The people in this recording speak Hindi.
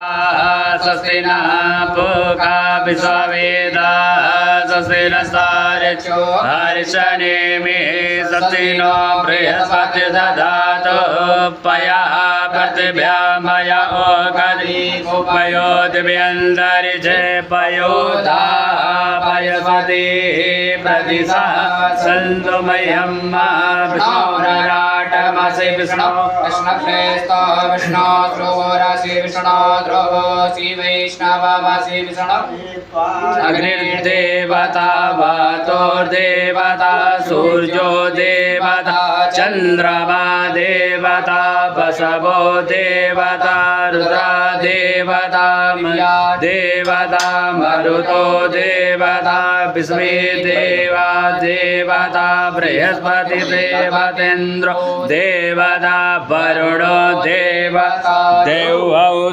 स्वस्ति न पूषा विश्ववेदाः स्वस्ति नस्तार्क्ष्यो हर्षनेमिः स्वस्ति नो बृहस्पतिर्दधातु पयः पृथिव्यां मया ओकधि उपयोदिव्यन्तरिक्षे पयोधा पयस्पति प्रतिशा सन्तु मह्यं विष्णुराटमसि विष्णु कृष्णप्रेस्तो विष्णु ध्रुवोरासि विष्णु ध्रुवोऽसि वैष्णवमसि विष्णु अग्निर्देवता वातोर्देवता सूर्यो देवता चन्द्रमा देवता वसवो देवता रुद्रा देवता देवता मरुतो देवता विश्वे देवा देवता बृहस्पति देवतेन्द्रो देवता वरुणो देवता देवौ